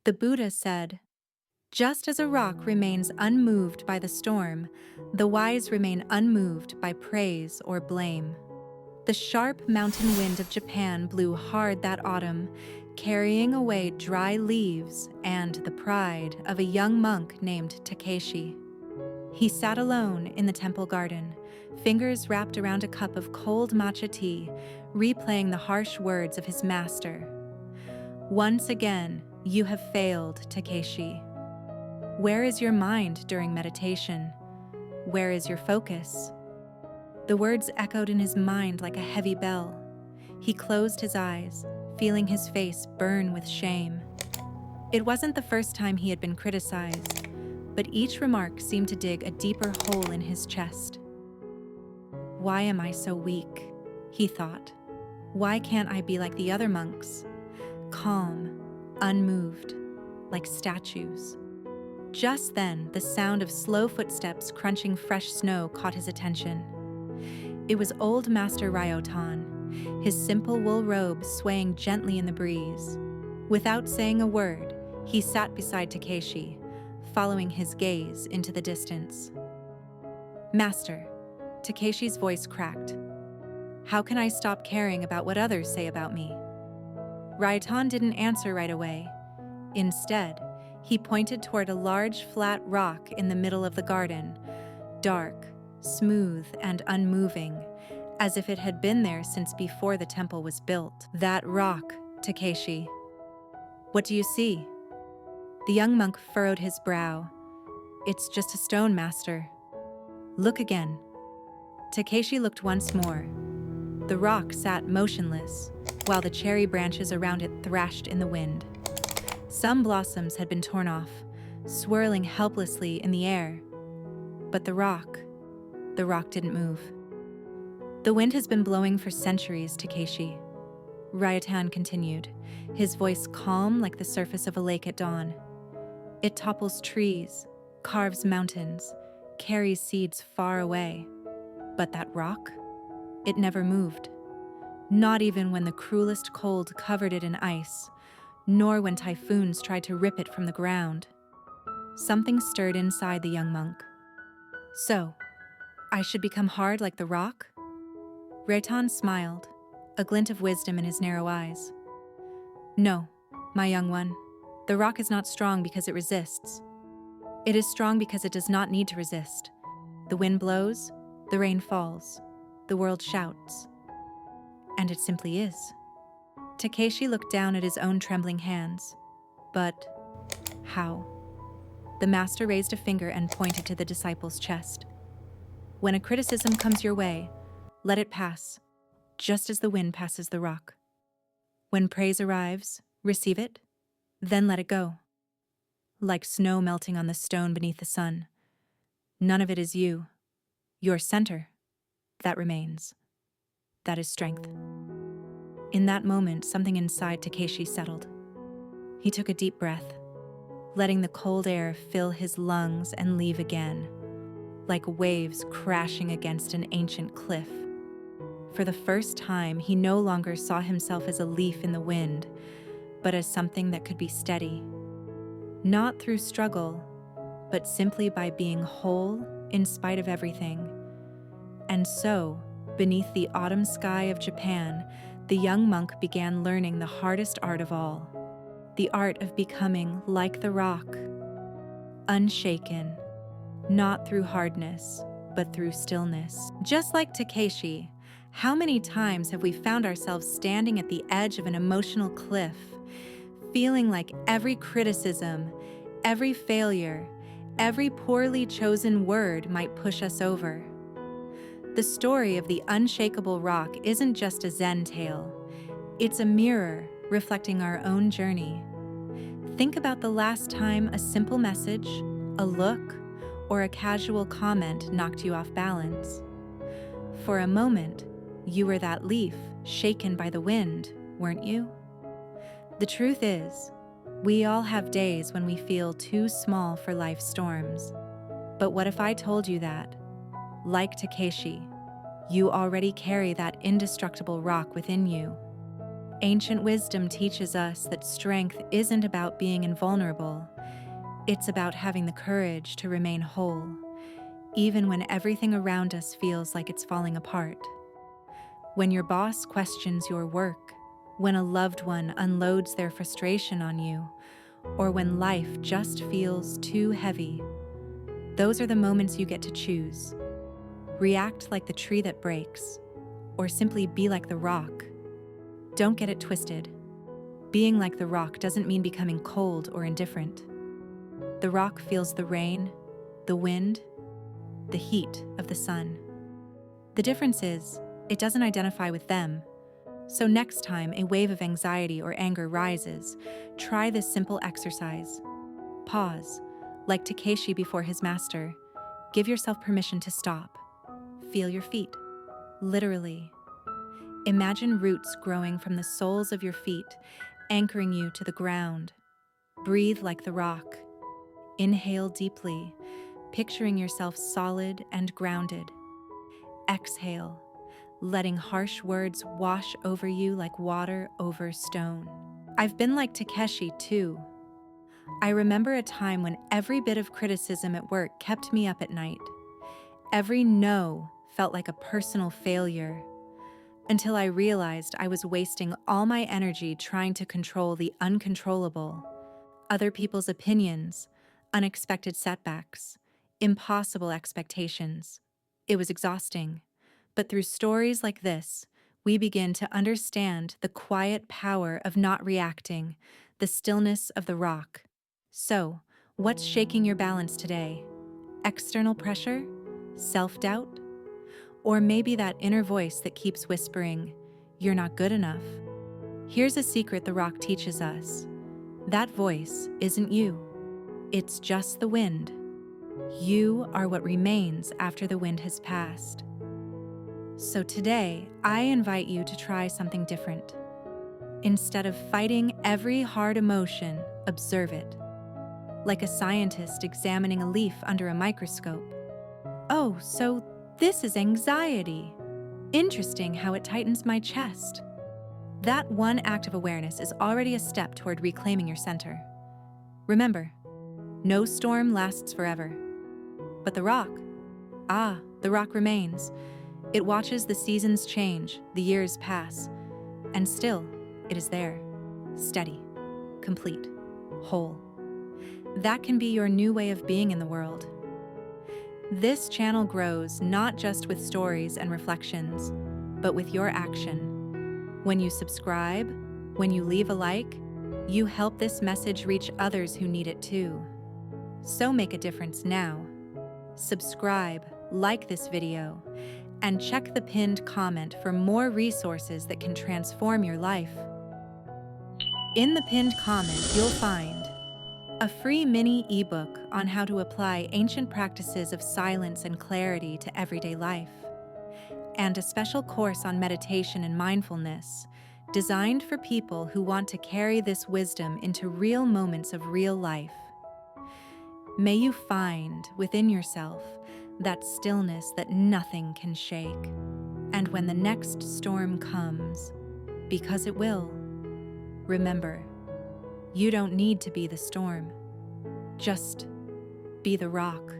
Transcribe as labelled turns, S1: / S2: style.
S1: The Buddha said, "Just as a rock remains unmoved by the storm, the wise remain unmoved by praise or blame." The sharp mountain wind of Japan blew hard that autumn, carrying away dry leaves and the pride of a young monk named Takeshi. He sat alone in the temple garden, fingers wrapped around a cup of cold matcha tea, replaying the harsh words of his master. "Once again, you have failed, Takeshi. Where is your mind during meditation? Where is your focus?" The words echoed in his mind like a heavy bell. He closed his eyes, feeling his face burn with shame. It wasn't the first time he had been criticized, but each remark seemed to dig a deeper hole in his chest. "Why am I so weak?" he thought. "Why can't I be like the other monks? Calm, unmoved, like statues." Just then, the sound of slow footsteps crunching fresh snow caught his attention. It was old Master Ryotan, his simple wool robe swaying gently in the breeze. Without saying a word, he sat beside Takeshi, following his gaze into the distance. "Master," Takeshi's voice cracked. "How can I stop caring about what others say about me?" Ryotan didn't answer right away. Instead, he pointed toward a large flat rock in the middle of the garden, dark, smooth, and unmoving, as if it had been there since before the temple was built. "That rock, Takeshi. What do you see?" The young monk furrowed his brow. "It's just a stone, master." "Look again." Takeshi looked once more. The rock sat motionless, while the cherry branches around it thrashed in the wind. Some blossoms had been torn off, swirling helplessly in the air. But the rock didn't move. "The wind has been blowing for centuries, Takeshi," Ryotan continued, his voice calm like the surface of a lake at dawn. "It topples trees, carves mountains, carries seeds far away. But that rock? It never moved. Not even when the cruelest cold covered it in ice, nor when typhoons tried to rip it from the ground." Something stirred inside the young monk. "So, I should become hard like the rock?" Ryotan smiled, a glint of wisdom in his narrow eyes. "No, my young one. The rock is not strong because it resists. It is strong because it does not need to resist. The wind blows, the rain falls, the world shouts. And it simply is." Takeshi looked down at his own trembling hands. "But how?" The master raised a finger and pointed to the disciple's chest. "When a criticism comes your way, let it pass, just as the wind passes the rock. When praise arrives, receive it, then let it go. Like snow melting on the stone beneath the sun. None of it is you. Your center, that remains. That is strength." In that moment, something inside Takeshi settled. He took a deep breath, letting the cold air fill his lungs and leave again, like waves crashing against an ancient cliff. For the first time, he no longer saw himself as a leaf in the wind, but as something that could be steady. Not through struggle, but simply by being whole in spite of everything. And so, beneath the autumn sky of Japan, the young monk began learning the hardest art of all, the art of becoming like the rock, unshaken, not through hardness, but through stillness. Just like Takeshi, how many times have we found ourselves standing at the edge of an emotional cliff, feeling like every criticism, every failure, every poorly chosen word might push us over? The story of the unshakable rock isn't just a Zen tale. It's a mirror reflecting our own journey. Think about the last time a simple message, a look, or a casual comment knocked you off balance. For a moment, you were that leaf shaken by the wind, weren't you? The truth is, we all have days when we feel too small for life's storms. But what if I told you that, like Takeshi, you already carry that indestructible rock within you? Ancient wisdom teaches us that strength isn't about being invulnerable. It's about having the courage to remain whole, even when everything around us feels like it's falling apart. When your boss questions your work, when a loved one unloads their frustration on you, or when life just feels too heavy, those are the moments you get to choose. React like the tree that breaks, or simply be like the rock. Don't get it twisted. Being like the rock doesn't mean becoming cold or indifferent. The rock feels the rain, the wind, the heat of the sun. The difference is, it doesn't identify with them. So next time a wave of anxiety or anger rises, try this simple exercise. Pause, like Takeshi before his master. Give yourself permission to stop. Feel your feet, literally. Imagine roots growing from the soles of your feet, anchoring you to the ground. Breathe like the rock. Inhale deeply, picturing yourself solid and grounded. Exhale, letting harsh words wash over you like water over stone. I've been like Takeshi too. I remember a time when every bit of criticism at work kept me up at night. Every no felt like a personal failure, until I realized I was wasting all my energy trying to control the uncontrollable. Other people's opinions, unexpected setbacks, impossible expectations. It was exhausting. But through stories like this, we begin to understand the quiet power of not reacting, the stillness of the rock. So, what's shaking your balance today? External pressure? Self-doubt? Or maybe that inner voice that keeps whispering, "You're not good enough." Here's a secret the rock teaches us. That voice isn't you. It's just the wind. You are what remains after the wind has passed. So today, I invite you to try something different. Instead of fighting every hard emotion, observe it. Like a scientist examining a leaf under a microscope. Oh, so this is anxiety. Interesting how it tightens my chest. That one act of awareness is already a step toward reclaiming your center. Remember, no storm lasts forever. But the rock, the rock remains. It watches the seasons change, the years pass, and still, it is there, steady, complete, whole. That can be your new way of being in the world. This channel grows not just with stories and reflections, but with your action. When you subscribe, when you leave a like, you help this message reach others who need it too. So make a difference now. Subscribe, like this video, and check the pinned comment for more resources that can transform your life. In the pinned comment, you'll find a free mini ebook on how to apply ancient practices of silence and clarity to everyday life, and a special course on meditation and mindfulness, designed for people who want to carry this wisdom into real moments of real life. May you find within yourself that stillness that nothing can shake. And when the next storm comes, because it will, remember, you don't need to be the storm. Just be the rock.